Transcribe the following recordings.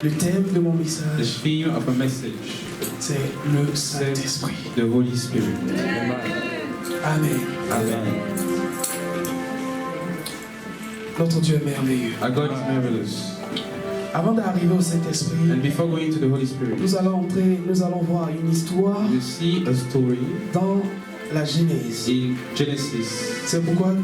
Le thème de mon The message, theme of a message c'est le is Saint-Esprit. the Holy Spirit. Amen. Amen. Notre Dieu est merveilleux. Our God is marvelous. Avant d'arriver au Saint-Esprit, And before going to the Holy Spirit, nous allons voir une histoire you see a story dans la Genèse. in Genesis. C'est pourquoi,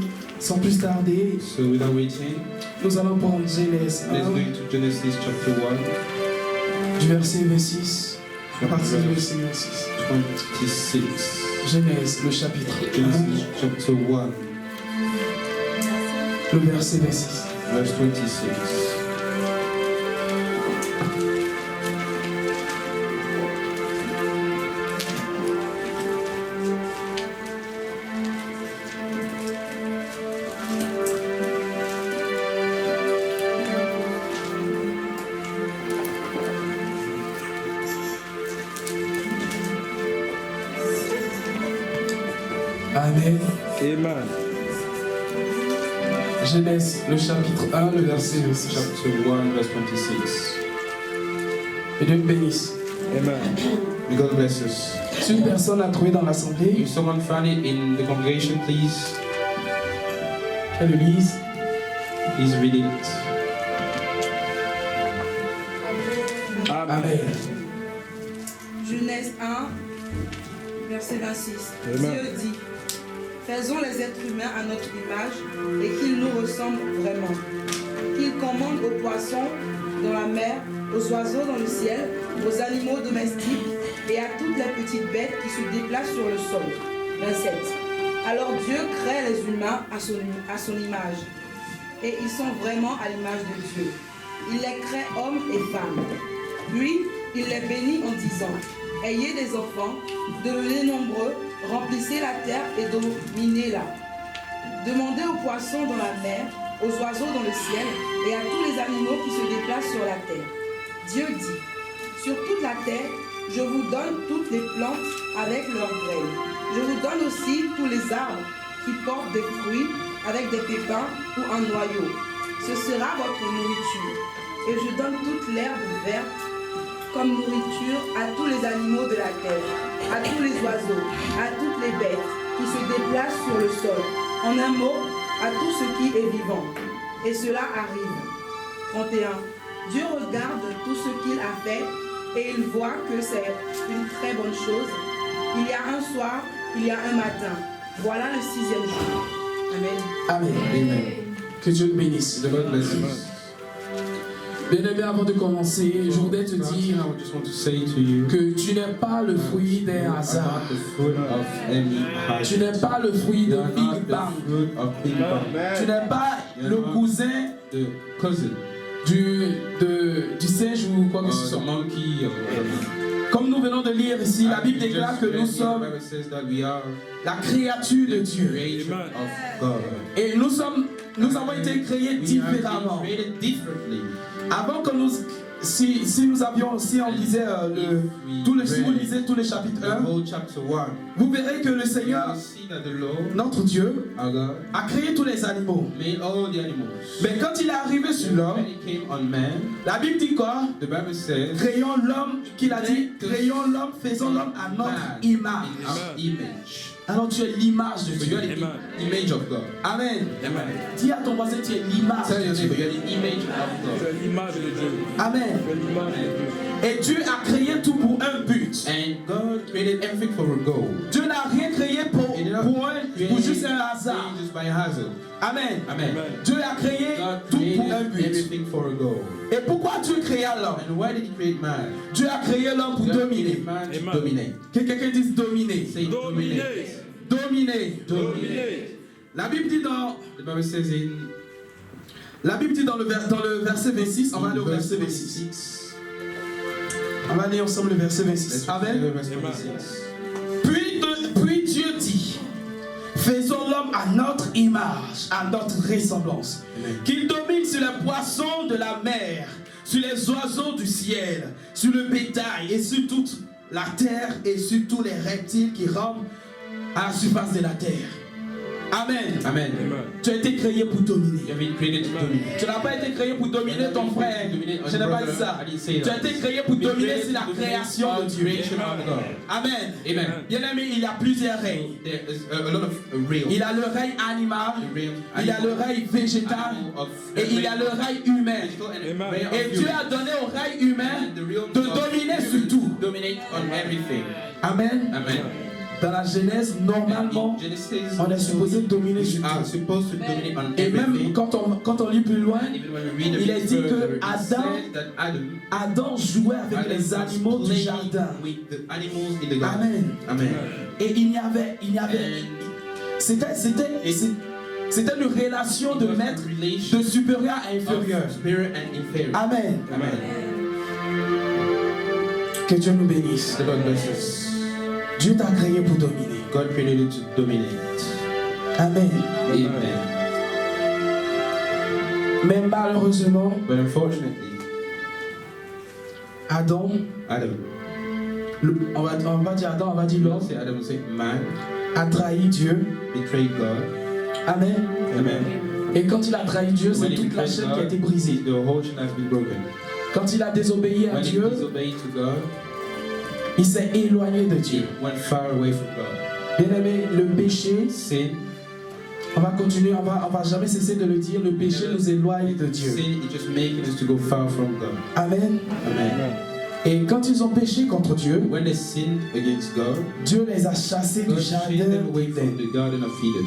sans plus tarder, So without waiting, nous allons prendre Genèse let's go 1, into Genesis chapter 1, du verset 26, à partir du verset 26. 26. Genèse, le chapitre Genesis 1, chapter 1, le verset 26. verse 26. Amen. Amen. Genèse, le chapitre 1, le verset 26. Chapter 1, verse 26. Et Dieu te bénisse. Amen. May God bless us. Si une personne a trouvé dans l'assemblée, If someone found it in the congregation, please qu'elle le lise. read it. Amen. Amen. Genèse 1, verset 26. Amen. Dieu dit, faisons les êtres humains à notre image et qu'ils nous ressemblent vraiment. Qu'ils commandent aux poissons dans la mer, aux oiseaux dans le ciel, aux animaux domestiques et à toutes les petites bêtes qui se déplacent sur le sol. 27. Alors Dieu crée les humains à son image. Et ils sont vraiment à l'image de Dieu. Il les crée hommes et femmes. Puis, il les bénit en disant, ayez des enfants, devenez nombreux, remplissez la terre et dominez-la. Demandez aux poissons dans la mer, aux oiseaux dans le ciel et à tous les animaux qui se déplacent sur la terre. Dieu dit, sur toute la terre, je vous donne toutes les plantes avec leurs graines. Je vous donne aussi tous les arbres qui portent des fruits avec des pépins ou un noyau. Ce sera votre nourriture. Et je donne toute l'herbe verte comme nourriture à tous les animaux de la terre, à tous les oiseaux, à toutes les bêtes qui se déplacent sur le sol. En un mot, à tout ce qui est vivant. Et cela arrive. 31. Dieu regarde tout ce qu'il a fait et il voit que c'est une très bonne chose. Il y a un soir, il y a un matin. Voilà le 6e jour. Amen. Amen. Amen. Que Dieu te bénisse. The God bless us. Bien-aimé, avant de commencer, je voudrais te dire I just want to say to you, que tu n'es pas le fruit d'un are hasard. not the fruit of any Tu n'es pas le fruit de You are Big not Bang. the fruit of Big Bang. Tu n'es pas le cousin The cousin du singe ou quoi que ce or the soit. monkey or whatever. Comme nous venons de lire ici, la Bible déclare que nous sommes The Bible says that we are la créature de the Dieu. creation Amen. of God. Et nous avons été créés We have been différemment. created differently. Avant que nous, si on lisait si vous lisez tous les chapitres The 1, whole chapter 1. vous verrez que le You Seigneur, will see that the Lord, notre Dieu, our God, a créé tous les animaux. made all the animals. Mais quand il est arrivé sur l'homme, When it came on man, la Bible dit quoi? the Bible says, Créons l'homme, qu'il a dit, créons l'homme, faisons l'homme à notre man image. in our image. Alors tu es l'image de So you are Dieu. the Amen. image of God. Amen. Amen. Dis à ton voisin, tu es l'image Tell de your neighbor, Dieu. you are the image of Tu God. es l'image de Dieu. Amen. Tu es l'image de Dieu. Et Dieu a créé tout pour un but. And God created everything for a goal. Dieu n'a rien créé pour juste un hasard. Just by hazard. Amen. Amen. Dieu a créé God tout pour un created but. everything for a goal. Et pourquoi Dieu créa l'homme? And why did He create man? Dieu a créé l'homme pour God dominer. created man to Amen. dominate. Que quelqu'un dise dominer. Say Dominer. Dominer. Dominer. La Bible dit dans The Bible says in le verset 26, on va aller au verset 26. On va aller ensemble le verset 26. Amen. verse 26. Puis Dieu dit, faisons l'homme à notre image, à notre ressemblance, Amen. qu'il domine sur les poissons de la mer, sur les oiseaux du ciel, sur le bétail et sur toute la terre et sur tous les reptiles qui rampent à la surface de la terre. Amen. Amen. Tu as été créé pour dominer. You have been created to dominate. Tu n'as pas été créé pour dominer ton frère. Je n'ai pas dit ça. Tu as été créé pour dominer sur la création de Dieu. Amen. Amen. Bien aimé, il y a plusieurs règnes. There is a lot of realm. Il a le règne animal, il y a le règne végétal et il y a le règne humain. Et Dieu a donné au règne humain de dominer sur tout. Dominate on everything. Amen. Amen. Dans la Genèse, normalement, Genesis, on est supposé dominer sur we are tout. supposed to dominate on Et même everything. quand on lit plus loin, And even when we read il a est bit dit further, que it Adam says that Adam jouait avec Adam les was animaux du playing jardin. with the animals in the garden. Amen. Amen. Et il y avait, c'était une relation de maître, de supérieur à inférieur. Of superior and inferior. Amen. Amen. Que Dieu nous bénisse. The Lord bless us. Dieu t'a créé pour dominer. God created you to dominate. Amen. Amen. Mais malheureusement, But unfortunately, Adam, on va dire Adam, on va dire we l'homme, don't say Adam, we say man a trahi Dieu. betrayed God. Amen. Amen. Et quand il a trahi Dieu, c'est When he toute la betrayed chaîne qui a God, été brisée. the whole chain has been broken. Quand il a désobéi à When he Dieu, disobeyed to God, il s'est éloigné de Dieu. he went far away from God. Bien aimé, le péché, Sin, on va continuer, on va jamais cesser de le dire, le péché nous éloigne de Dieu. sin is just making us to go far from God. Amen. Amen. Et quand ils ont péché contre Dieu, When they sinned against God, Dieu les a chassés du God chased jardin them away from d'Éden. the Garden of Eden.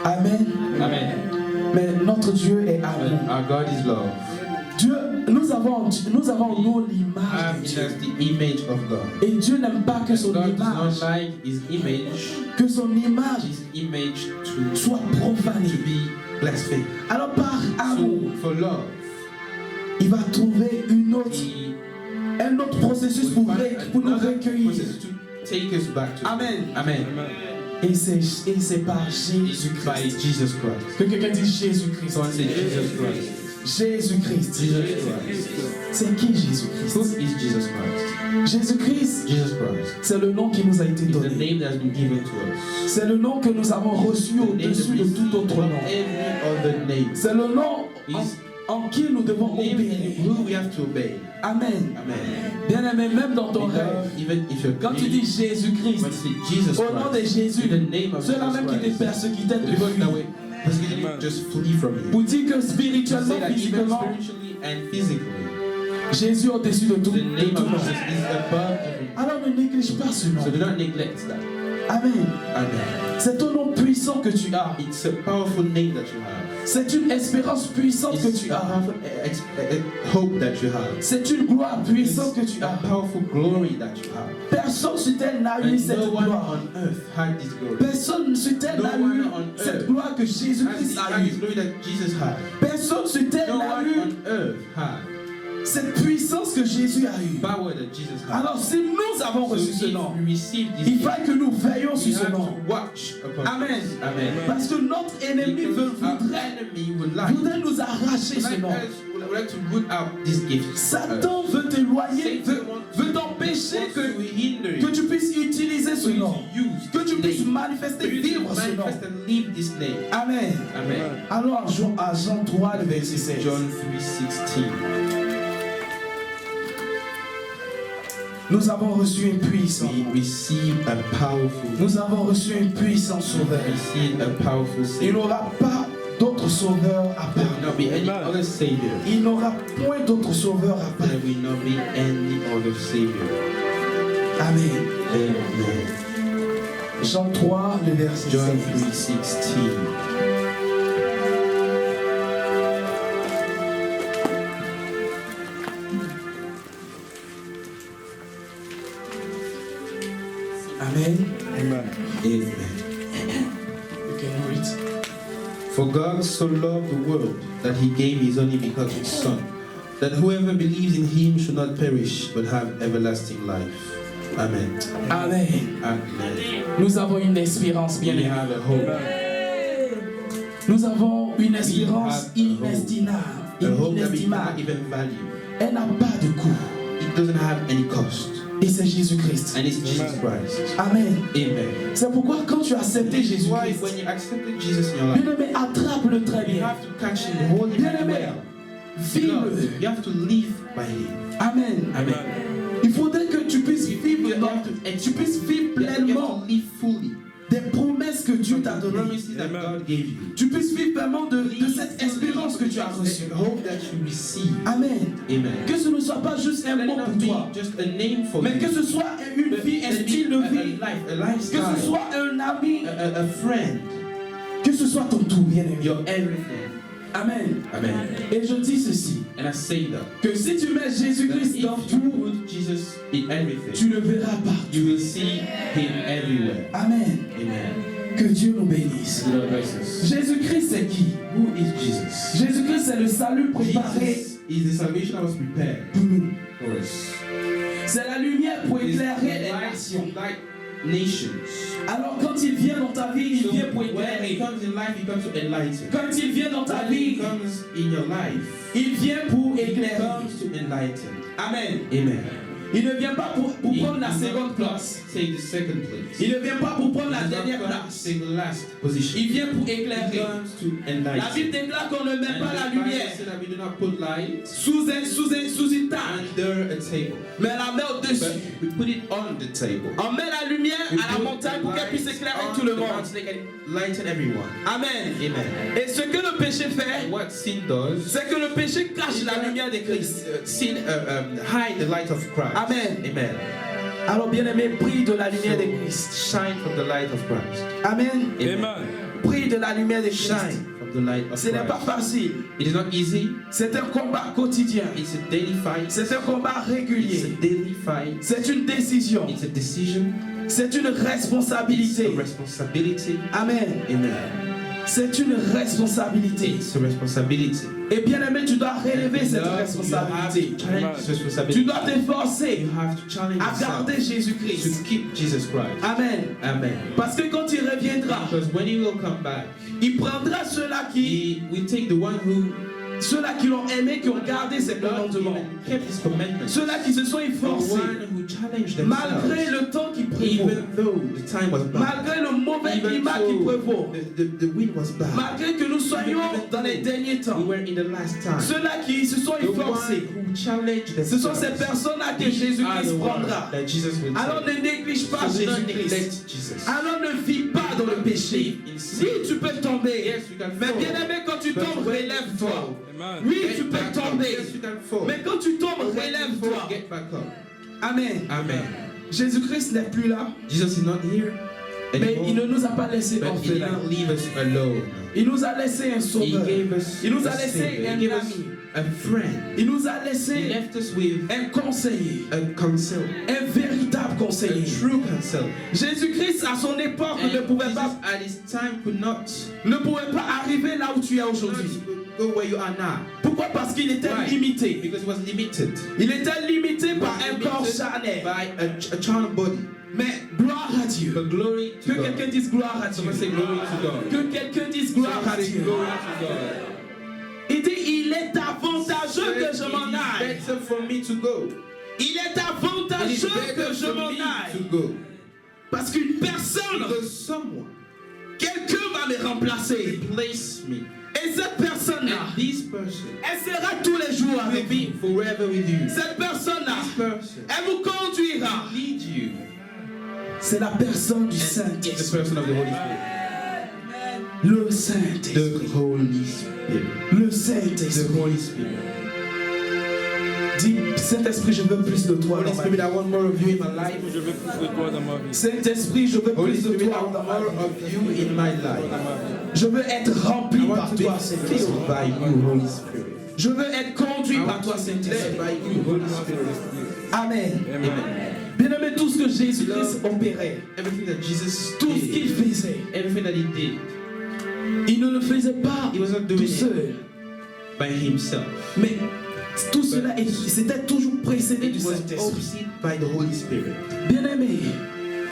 Amen. Amen. Mais notre Dieu est amour. Our God is love. Dieu, nous avons en nous l'image de It Dieu. has the image of God. Et Dieu n'aime pas que son God does image, not like His image soit profanée. to be blasphemed. Alors par amour, So for love, il va trouver He un autre processus pour nous recueillir. process to take us back to Amen. Amen. Et c'est par It's by Jésus-Christ. Jesus Christ. Que quelqu'un dise Jésus-Christ. Someone say Jesus Christ. Jésus-Christ. Jesus Christ. C'est qui Who Jésus-Christ? is Jesus Christ? Jésus-Christ, Jesus Christ c'est le nom qui nous a été is the donné. name that has been given to us. C'est le nom que nous avons reçu The name that au-dessus we de see tout autre above nom. every other name. C'est le nom Is en qui nous devons the name obéir. in who we have to obey. Amen. Amen. Bien aimé, même dans ton Because rêve, even if you're quand tu dis Jésus-Christ, when you say Jesus au nom de Christ, Jésus, in the name of ceux-là même qui te Jesus Christ, persécutaient the te people that fuient. way persecuted just flee from you. Pour dire que To spirituellement, say that even physiquement, spiritually and physically, Jésus est au-dessus de tout. the name de tout of nom. Jesus is above everything. Alors ne néglige pas ce nom. So do not neglect that. Amen. Amen. C'est un nom puissant que tu as. It's a powerful name that you have. C'est une espérance puissante que It's tu a as. powerful hope that you have. C'est une gloire It's puissante que tu a as. powerful glory that you have. Personne sur terre n'a eu And cette no one gloire. on earth had this glory. Personne sur terre No n'a one eu on cette earth gloire que Jésus-Christ a had this eue. glory that Jesus had. Personne sur terre No n'a one eu on earth had cette puissance que Jésus a eue. power that Jesus had. Alors si nous avons So reçu ce if nom, we receive this il gift, faut que nous veillons we sur ce have nom. to watch upon Amen. this. Amen. Parce que notre ennemi Because our voudrait enemy would like nous arracher ce nom. would like to root out this gift. Satan veut t'éloigner, veut t'empêcher to hinder que you, tu puisses utiliser ce for you nom. to use Que tu this puisses name, manifester, for you to vivre ce nom. manifest and live this name. Amen. Amen. Alors à Jean 3, le verset 16. John 3:16. Nous avons reçu une puissance. We receive a powerful. Nous avons reçu une puissance sauveur. Receive a powerful Il Savior. n'aura pas d'autre sauveur à There part. will not be any other Savior. Il n'aura point d'autre sauveur à part. There will not be any other Savior. Amen. Amen. Jean 3, le verset John 16. 3:16. Amen. Amen. Amen. You can read. For God so loved the world that He gave His only begotten Son, that whoever believes in Him should not perish but have everlasting life. Amen. Amen. Amen. Nous avons une espérance bien We aimée. have a hope. Nous avons une espérance have a hope. inestimable. A hope that we Inestimable. cannot even value. Elle n'a pas de coût. It doesn't have any cost. Et c'est Jésus-Christ. And it's Jesus Christ. Amen. Amen. C'est pourquoi quand tu as accepté Why Jésus-Christ, when you accepted Jesus in your life, bien-aimé, attrape-le très you bien. have to catch him, hold him Bien-aimé, well. vive-le. You have to live by him. Amen. Amen. Il faudrait que tu puisses vivre, tu puisses vivre You have pleinement to live fully. des promesses que Dieu t'a The données. promises that God gave you. Tu puisses vivre vraiment de cette espérance que tu as reçue. The hope that you receive. Amen. Amen. Que ce ne soit pas juste un Let mot it pour not toi, be just a name for mais you. que ce soit une vie, un style de vie, a que lifestyle, ce soit un ami, a friend, que ce soit ton tout, bien-aimé. your everything. Amen. Amen. Et je dis ceci, And I say that. que si tu mets That Jésus-Christ dans if you tout, put Jesus in everything, tu le verras partout. you will see him everywhere. Amen. Amen. Que Dieu nous bénisse. The Lord bless us. Jésus-Christ, c'est qui? Who is Jesus? Jésus-Christ, c'est le salut préparé Jesus is the salvation that was prepared pour nous. for us. C'est la lumière pour It's éclairer les light nations. to light nations. Alors quand il vient dans ta vie, il So vient pour when he éclairer. comes in life, he comes to enlighten. Quand il vient dans ta When he vie, comes in your life, il vient pour he éclairer. comes to enlighten. Amen. Amen. Il ne vient pas pour He prendre la does seconde not place. take the second place. Il ne vient pas pour prendre la He does dernière not place. take the last position. Il vient pour He éclairer. comes to La enlighten. Bible déclare qu'on ne met And pas la the Bible lumière said that we do not put light sous une table, under a table, mais la met au-dessus. but we put it on the table. On met la lumière We à la put montagne the pour qu'elle light puisse éclairer on tout le the monde. mountain, they can lighten everyone. Amen. Amen. Et ce que le péché fait, And what sin does, c'est que le péché cache la lumière de Christ. sin hide the light of Christ. Amen. Amen. Alors bien-aimé, brille de la lumière de Christ. Shine from the light of Christ. Amen. Amen. Brille de la lumière de Christ. Shine from the light of Ce n'est pas Christ. facile. It is not easy. C'est un combat quotidien. It's a daily fight. C'est un combat It's a régulier. daily fight. C'est une décision. It's a decision. C'est une It's responsabilité. a responsibility. Amen. Amen. C'est une responsabilité. It's a responsibility. Et bien aimé, tu dois relever cette You have responsabilité. to challenge this Tu responsibility. dois t'efforcer You have to challenge à garder yourself Jésus-Christ. to keep Jesus Christ. Amen. Amen. Parce que quand il reviendra, Because when he will come back, il prendra ceux-là he will take the one who qui l'ont aimé, qui ont gardé ses loved him commandements. and kept his commandments. Ceux-là qui se sont The efforcés, one who challenged malgré themselves, le temps qui prévaut, even though the time was bad, malgré le mauvais even climat qui prévaut, though the wind was bad, malgré que nous soyons dans les derniers temps, we were in the last time. ceux-là qui se sont The one efforcés, who challenged ce sont ces themselves personnes-là que are the Jésus-Christ one prendra. that Jesus will Alors take. ne néglige pas So do not Jésus-Christ. neglect Jesus. Alors ne vis pas dans le péché. Oui, tu peux tomber. Yes, you can Mais fall. bien aimé, quand tu But tombes, when you relève-toi. fall, Amen. Oui, get tu peux back up. tomber. Yes, you can fall. Mais quand tu tombes, But when you fall, relève-toi. get back up. Amen. Amen. Jésus-Christ n'est plus là, Jesus is not here mais il ne anymore, nous a pas laissé but he did orphelins. not leave us alone. Il nous a laissé un He sauveur. gave us Il nous a a laissé savior. un He gave us ami. a friend. Il nous a He laissé left us with un conseiller, a counsel, un véritable a conseiller. true counsel. Jésus-Christ à son époque And ne pouvait Jesus pas at his time could not arriver là où tu es aujourd'hui. go where you are now. Pourquoi? Parce qu'il était Why? limité. Because he was limited. Il était limité He par was un corps limited charnel. by a child body. Mais gloire à Dieu. But glory to Que God. quelqu'un dise gloire à Dieu. Someone say glory to God. Que quelqu'un dise gloire à Someone say Dieu. glory to God. Il dit, il est avantageux que je m'en aille. It's better for me to go. Il est It is avantageux better que je for m'en me aille. to go. Parce qu'une personne, Because someone quelqu'un va me remplacer. replace me. Et cette personne-là, And this person elle sera tous les jours will avec be vous. forever with you. Cette personne-là, This person elle vous conduira. will lead you. C'est la personne du And it's the Saint-Esprit. person of the Holy Spirit. Le The Saint-Esprit. Holy Spirit. Le The Saint-Esprit. Holy Spirit. Dis, Saint-Esprit, je veux plus de toi Holy dans ma Spirit, vie. I want more of you in my life. Je veux plus de toi dans ma vie. Saint-Esprit, je veux Holy plus de Spirit, I toi dans want ma more vie. of you in my life. Je veux être rempli I par want to toi, be Saint-Esprit. filled by you, Holy Spirit. Je veux être conduit I par want toi, to be led Saint-Esprit. by you, Holy Spirit. Amen. Amen. Bien-aimé, tout ce que Jésus-Christ opérait, Everything that Jesus tout ce qu'il did, faisait, everything that he did, il ne le faisait pas he was not tout doing it seul. by himself. Mais tout cela, c'était toujours précédé It du was Saint-Esprit. overseen by the Holy Spirit. Bien-aimé,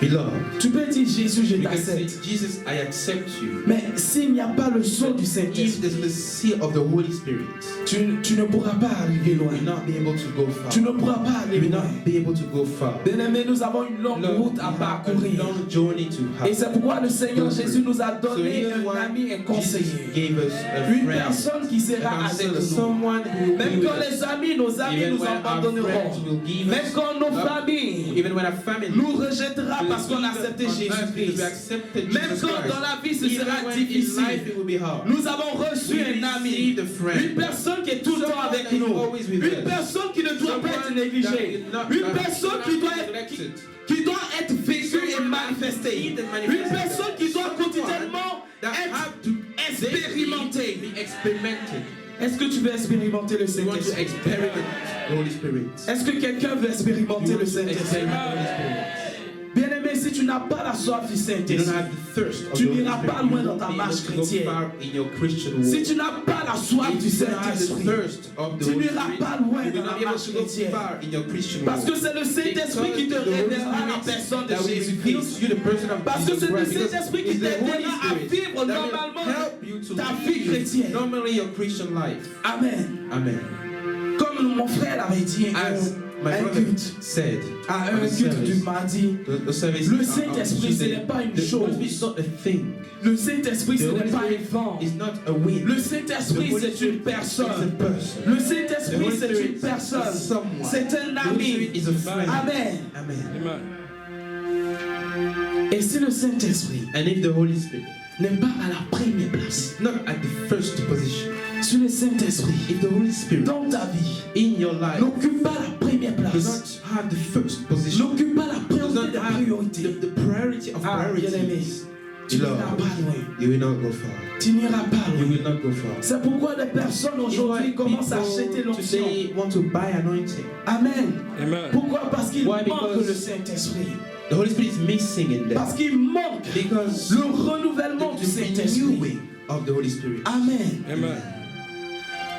Beloved, Tu peux dire Jésus, je you can say, t'accepte. Jesus, I accept you. Mais s'il n'y a pas le sceau du If Saint-Esprit, there's the seal of the Holy Spirit, tu ne pourras pas arriver you loin. will not be able to go far. Tu ne pourras pas You aller will loin. not be able to go far. Bien-aimés, nous avons une longue Lord, route à we have a parcourir. long journey to Et have. c'est pourquoi le Seigneur So Jésus nous a donné here's un why ami, un Jesus conseiller. gave us a Une friend, personne qui a sera avec counselor, nous. someone who will Même be quand with les us. amis, nos amis Even nous when our friends abandonneront. will give Même us quand nos up, familles even when our family nous rejettera will parce qu'on a leave us accepté on earth because we Jésus-Christ. accepted Même Jesus quand Christ. dans la vie ce Even sera when in life difficile, it will be hard. nous avons reçu We un ami, received a friend. une personne qui est tout le temps Someone avec that is nous, always with une us. personne qui ne doit pas être négligée, une personne qui doit être vécue et manifestée, une personne qui doit quotidiennement être expérimentée. Be experimented. Est-ce que tu veux expérimenter le You want to Saint-Esprit? experiment the Holy Spirit. Est-ce que quelqu'un veut expérimenter You le want to Saint-Esprit? experiment the Holy Spirit. Bien-aimé, si tu n'as pas la soif du You don't Saint-Esprit, have the thirst of tu the Holy n'iras Spirit. pas You loin won't dans ta be able marche to go chrétienne. far in your Christian si walk. tu n'as pas la soif If du you don't have the Saint-Esprit, thirst of the tu Holy n'iras Spirit, pas loin you dans will la not be able marche to go chrétienne. far in your Christian Parce walk. que c'est le Saint-Esprit qui te Because the Holy révélera la Spirit personne de that will reveal Jésus-Christ. to you the person of Parce que Jesus c'est le Christ. Because Saint-Esprit qui it's the Holy t'aidera à Spirit vivre that will normalement help you to ta vie live chrétienne. normally your Christian life. Amen. Amen. Comme mon frère l'avait dit As my un brother culte, said, à on un the culte du service, mardi, the service le on Saint-Esprit, ce Tuesday, n'est pas une the chose. Holy Spirit is not a thing. Le Saint-Esprit, The ce Holy n'est pas un Spirit vent. is not a wind. Le The Saint-Esprit, Holy c'est une Spirit is a personne. person. Le The Saint-Esprit, Holy c'est Spirit une is personne. someone. C'est un The Holy Spirit ami. is a friend. Amen. Amen. Amen. Et si le Saint-Esprit And if the Holy Spirit n'est pas à la première place, is not at the first position, si le Saint-Esprit if the Holy Spirit dans ta vie in your life n'occupe pas la première does place, not have the first position, n'occupe pas la does priorité not des have priorités, the priority of Ah, bien-aimé, priorities, tu Lord, n'iras pas loin. you will not go far. Tu n'iras pas You loin. will not go far. C'est pourquoi des personnes aujourd'hui commencent à acheter People l'onction. today want to buy anointing. Amen. Amen. Pourquoi? Parce qu'il Why? manque Because le Saint-Esprit. The Holy Spirit is missing in them. Parce qu'il manque Because le renouvellement du the Saint-Esprit. renewing of the Holy Spirit. Amen. Amen.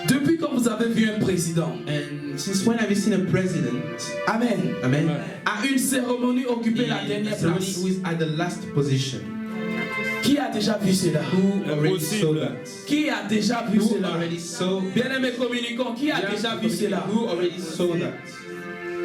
Depuis quand vous avez vu un président, And since when have you seen a president? Amen, Amen. à une cérémonie occuper la dernière Somebody place, who is at the last position. qui a déjà vu cela? Who already saw Impossible. that? Qui a déjà vu Who cela? already saw? Bien-aimés communicants, qui a déjà vu cela? Who already saw that?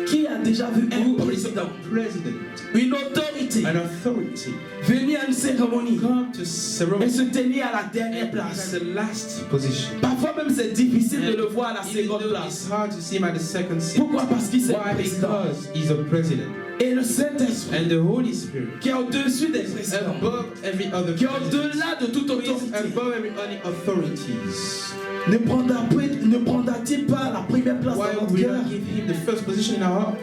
Qui a déjà vu un Who already saw président, the president? une autorité, An authority venir à une cérémonie come to et ceremony se tenir à la dernière at place? the last position. Parfois même c'est difficile de le voir à la Even seconde though place. it's hard to see him at the second seat. Pourquoi? Parce qu'il est Why? président. Because he's a president. Et le Saint-Esprit, And the Holy Spirit, qui est au-dessus des présidents, above every other qui est president, au-delà de toute who is autorité, above every other authorities, ne prendra-t-il pas la première place why dans notre will we cœur? not give him the first position in our heart?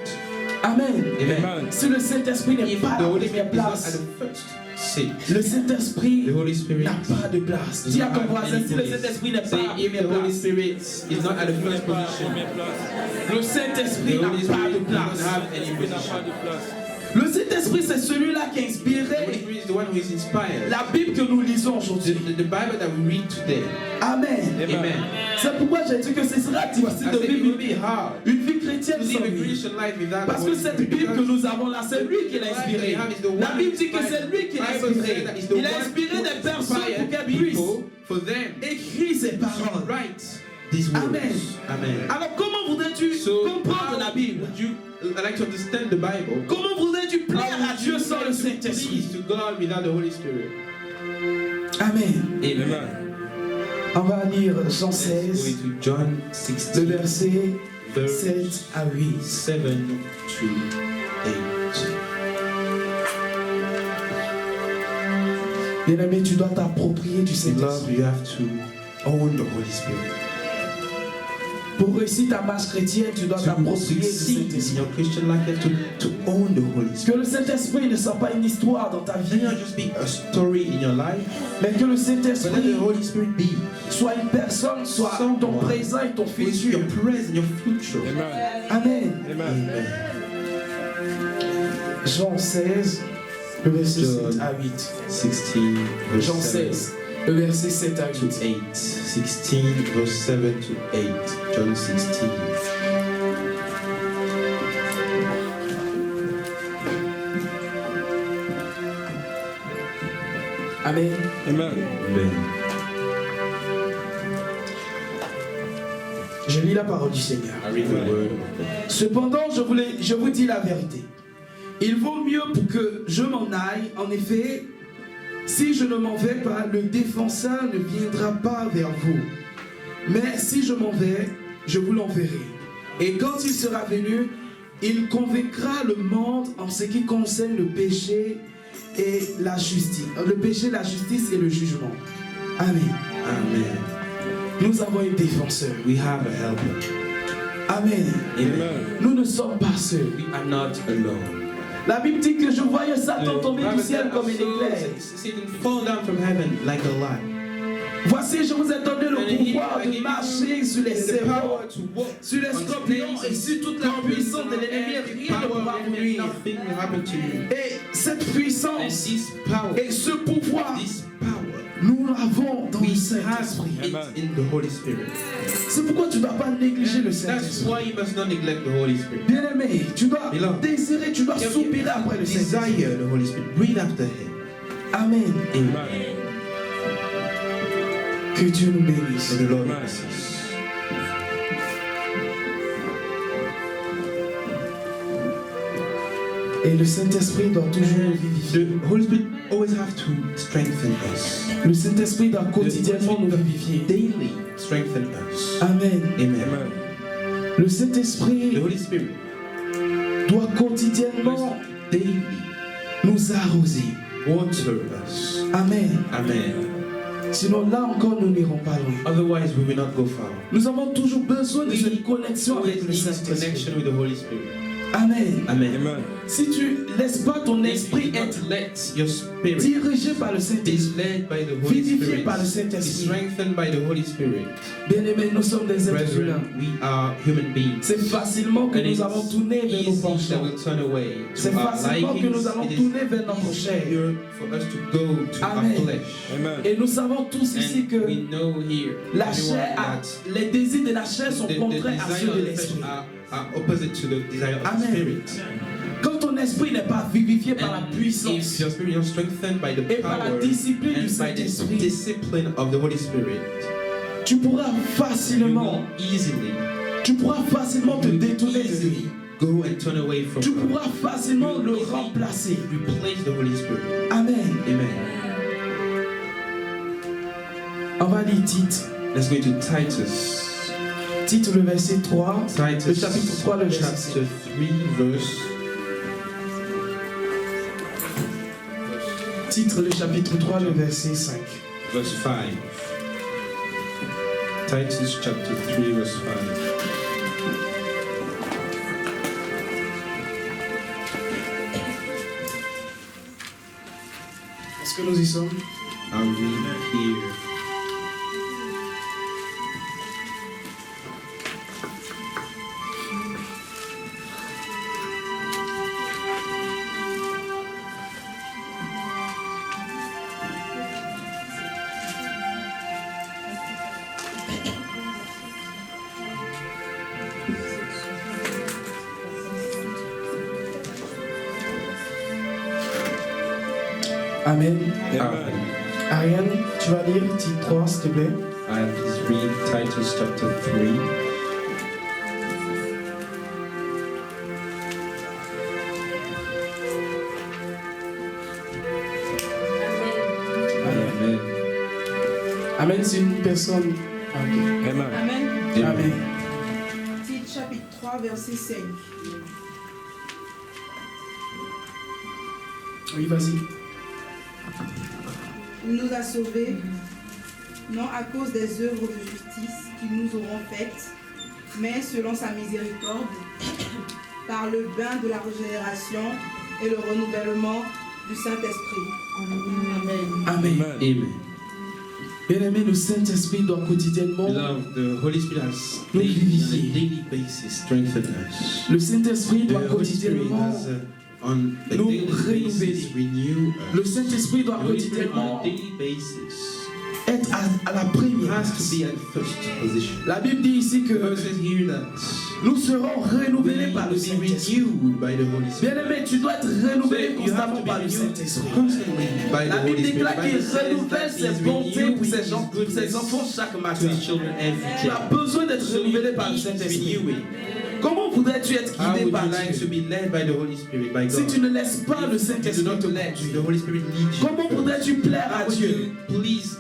Amen. Amen. Si le Saint-Esprit n'est If pas à the la Holy première Spirit is not at place, the first seat, le Saint-Esprit the Holy Spirit n'a pas de place. does Dis à not ton have voisin, any si le place. Saint-Esprit n'est pas Say, à la if the première Holy place, Spirit is not at the first position, le Saint-Esprit the n'a Holy pas de Spirit does not place. have any L'Esprit n'a pas position. de place. Le Saint-Esprit, c'est celui-là qui a The Holy inspiré Spirit is the one who is inspired. la Bible que nous lisons The, aujourd'hui. the Bible that we read today. Amen. Amen. C'est pourquoi j'ai dit que ce sera difficile I de said it vivre will be hard une vie chrétienne to sans live a lui. Christian life without the Parce que Holy cette Spirit. Bible que Because nous avons là, c'est lui qui l'a inspirée. La Bible dit que c'est lui qui l'a inspirée. Il a inspiré des personnes pour qu'elles puissent for them écrire ces to paroles. write these words. Amen. Amen. Alors comment voudrais-tu So comprendre how la Bible? would you like to understand the Bible? Comment voudrais-tu plaire How à would Dieu you sans le like to Saint-Esprit? please to God without the Holy Spirit? Amen. Amen. Amen. On va lire Jean Let's go 16, into John le 16, verset verse 7 à 8. 7 to 8. Bien-aimé, tu dois t'approprier du In love, Saint-Esprit. you have to own the Holy Spirit. Pour réussir ta marche chrétienne, tu dois To t'approprier du succeed in Saint-Esprit. your Christian life, you have to own the Holy Spirit. Que le Saint-Esprit ne soit pas une histoire dans ta Let vie, it not just be a story in your life, mais que le but let Saint-Esprit the Holy Spirit be soit une personne, soit ton Someone présent et ton who is futur. your present, your future. Amen. Amen. Amen. Amen. Jean 16, le verset John 7 à 8. 16, verse Jean 7 16, le verset 7 à to 8. 8. 16, verse 7 to 8. John 16. Amen. Amen. Amen. Je lis la parole du Seigneur. I read the word. Cependant, je vous dis la vérité. Il vaut mieux que je m'en aille. En effet, si je ne m'en vais pas, le défenseur ne viendra pas vers vous. Mais si je m'en vais, je vous l'enverrai. Et quand il sera venu, il convaincra le monde en ce qui concerne le péché et la justice. Le péché, la justice et le jugement. Amen. Amen. Nous avons un défenseur. We have a helper. Amen. Amen. Nous ne sommes pas seuls. We are not alone. La Bible dit que je voyais Satan tomber du Bible ciel said, comme I un saw éclair. Satan fall down from heaven like a light. Voici, je vous ai donné le And he pouvoir de gave marcher sur les the serpents, power to walk sur les on scorpions snakes et sur toute la puissance de l'ennemi. Rien ne pourra vous nuire. Nothing will happen to you. Et cette And puissance this power, et ce pouvoir, this power, nous l'avons dans le we have Saint-Esprit. it in the Holy Spirit. C'est pourquoi tu ne dois pas négliger le That's Saint-Esprit. why you must not neglect the Holy Spirit. Bien-aimé, tu dois Beloved, désirer, tu dois soupirer après le Saint-Esprit. Desire the Holy Spirit. Breathe after Him. Amen. Amen. Que Dieu nous bénisse. May the Lord Amen. bless us. Et le Saint-Esprit doit toujours vivifier. The Holy Spirit always have to strengthen us. Le Saint-Esprit doit quotidiennement nous vivifier. Daily strengthen us. Amen. Amen. Amen. Le The Saint-Esprit Holy Spirit doit quotidiennement daily nous arroser. water us. Amen. Amen. Sinon, là encore, nous n'irons pas loin. Otherwise, we will not go far. Nous avons toujours besoin de cette connexion Always avec le need this Saint-Esprit. connection with the Holy Spirit. Amen. Amen. Amen. Si tu laisses pas ton If esprit you être not let your spirit dirigé par le Saint-Esprit, is led by the Holy vivifié Spirit, par le be Saint-Esprit, strengthened by the Holy Spirit. bien-aimés, nous sommes des êtres humains. Brethren, we are human beings. C'est facilement que And nous it's allons tourner vers nos easy that penchants. we'll turn away C'est to our facilement que likings. nous allons It is tourner vers notre chair. easier for us to go to Amen. our flesh. Amen. Et nous savons tous ici And que we know here, la everyone, chair a, that les désirs de la chair sont the contraires à ceux desire de of the flesh l'esprit. are opposite to the desire of the Amen. spirit. Quand ton esprit n'est pas vivifié par la And if puissance your spirit is not strengthened by the et par la power discipline du and by the Saint-Esprit, discipline of the Holy Spirit, tu pourras you facilement, will easily te détourner de lui. easily go and turn away from Tu God. pourras facilement You le will easily remplacer. replace the Holy Spirit. Amen. Amen. On va lire Tite. Let's go to Titus. Tite le verset 3. Titus Le chapitre 3, le verset chapter 3, verse. Titre le chapitre 3, le verset 5. Verse 5. Titus chapter 3, verse 5. Est-ce que nous y sommes? Are we here? Amen. Amen. Ariane, tu vas lire Tite 3, s'il te plaît. Please read Titus chapter 3. Amen. Amen, c'est une personne. Ah, ok. Amen. Amen. Amen. Tite chapitre 3, verset 5. Oui, vas-y. Il nous a sauvés, non à cause des œuvres de justice qui nous auront faites, mais selon sa miséricorde, par le bain de la régénération et le renouvellement du Saint-Esprit. Amen. Amen. Amen. Bien-aimé, le Saint-Esprit doit quotidiennement. Beloved, the Holy Spirit has Nous daily, on vivifier. a daily basis strengthened us. Le Saint-Esprit The doit Holy Spirit quotidiennement. has on a nous daily basis renouveler. renew Le us. Saint-Esprit doit The Holy Spirit on quotidiennement a daily basis être à la première has place. to be at first position. La Bible dit ici The que verse says here that nous serons renouvelés par le be Saint-Esprit. renewed by the Holy Spirit. Bien-aimé, tu dois être renouvelé So you have constamment to be par le renewed Saint-Esprit. constantly by the La Bible Holy Spirit. déclare The qu'il Bible says renouvelle that ses he's bontés renewing pour ses his gens, pour ses goodness enfants chaque to matin. his children every Tu day. as besoin d'être So renouvelé you par le need to Saint-Esprit. renew it. Comment voudrais-tu être How guidé would par you like to Dieu be led by the Holy Spirit, by si God? tu ne laisses pas le If you do Saint-Esprit not te let conduire? the Holy Spirit lead you Comment first, voudrais-tu plaire à how would Dieu? you please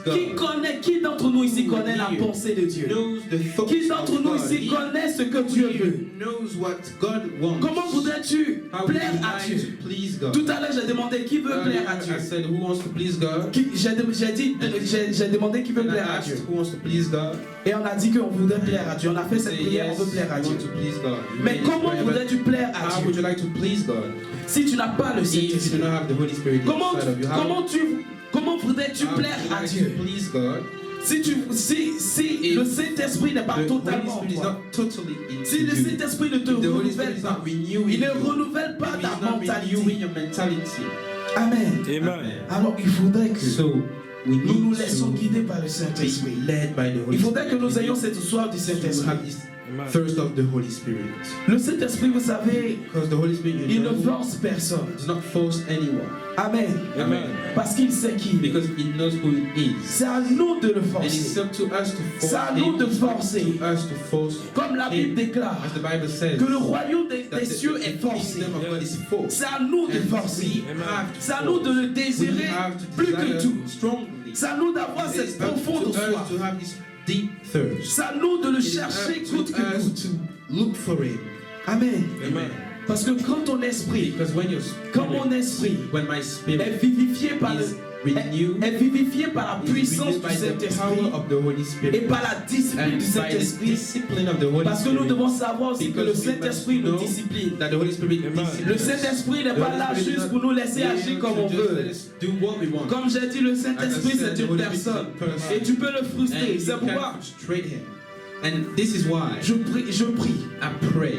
Qui d'entre nous ici Who connaît la here pensée de Dieu? knows the thoughts Qui of d'entre nous God? ici He connaît ce que Dieu veut? knows what God wants. Comment voudrais-tu How would plaire you à like Dieu? to please God? Tout à l'heure, j'ai demandé qui veut plaire à Dieu. I said, who wants to please God? J'ai demandé qui veut And I plaire à asked, Dieu. who wants to please God? Et on a dit qu'on voudrait plaire à Dieu. On a fait cette Say, prière, yes, on veut plaire à I Dieu. want to please God. You Mais made comment this prayer, voudrais-tu plaire à but how would Dieu you like to please God? si tu n'as pas le If you Saint-Esprit? do not have the Holy Spirit inside of you, Comment voudrais-tu how would plaire you à like Dieu to please God? si le Saint-Esprit n'est pas The Holy totalement en Spirit is toi? not totally in Si le you. Saint-Esprit ne te If the Holy Spirit renouvelle is pas, not renewing il ne you, renouvelle pas if ta he's not renewing mentalité. your mentality. Amen. Amen. Alors il faudrait que So we nous nous need laissons to guider par le Saint-Esprit. be led by the Holy Il faudrait que Spirit. nous ayons cette soif du to Saint-Esprit. have this Amen. thirst of the Holy Spirit. Le Saint-Esprit, vous savez, Because the Holy Spirit, il ne know, force personne. does not force anyone. Amen. Amen. Parce qu'il sait qui il est. Because he knows who he is. C'est à nous de le And it's forcer. up to us to force C'est à him. nous de It's forcer. up to us to force Comme la Bible him. déclare As the Bible says, que le royaume des that cieux est forcé. kingdom of God is forced. C'est à nous de And forcer. we have to C'est à nous de le force. désirer We have to plus que desire tout. strongly. C'est à nous d'avoir It cette is up profonde to us soif. to have this deep thirst. C'est à nous de le It is chercher up coûte to que us coûte. to look for him. Amen. Amen. Parce que quand ton esprit, Because quand mon esprit when my spirit est vivifié par is renewed, est vivifié par la is puissance renewed du by the Saint-Esprit power of the Holy et Spirit par la discipline and du by the Saint-Esprit. discipline of the Holy Parce que nous Spirit. devons savoir aussi que le Because we Saint-Esprit must nous know discipline. that the Holy Spirit Amen. disciplines Le us. Saint-Esprit n'est The pas Holy là Spirit is juste not pour nous laisser here agir to comme on just veut. let us do what we want. Comme j'ai dit, le Saint-Esprit As I said, c'est the une Holy personne Spirit is a person. et tu peux le And frustrer. you C'est can pourquoi frustrate him. And this is why je prie I pray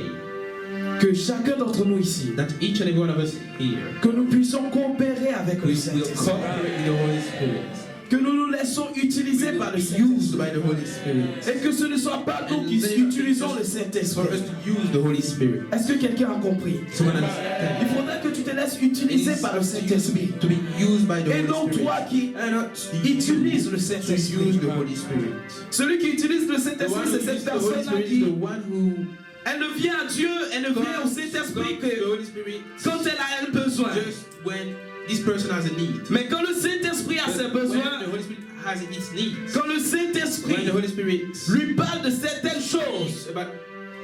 que chacun d'entre nous ici, that each and every one of us here que nous puissions coopérer avec le will Saint-Esprit, cooperate with the Holy Spirit. que nous nous laissons utiliser par le Be used Saint-Esprit by the Holy Spirit. et que ce ne soit pas nous qui utilisons le For us Saint-Esprit. to use the Holy Spirit. Est-ce que quelqu'un a compris? Someone understand? Il faudrait que tu te laisses It utiliser is par le up to you Saint-Esprit to be used by the et Holy non Spirit. toi qui And not utilise le to Saint-Esprit. use the Holy Spirit. Celui qui utilise le The Saint-Esprit, one who c'est cette uses the Holy personne-là Spirit is the qui one who elle ne vient à Dieu, elle ne vient au Saint-Esprit comes to the que Holy Spirit quand elle a un besoin. just when this person has a need. Mais quand le Saint-Esprit a But ses when besoins, the Holy Spirit has its needs, quand le when Saint-Esprit the Holy Spirit lui parle de certaines choses, about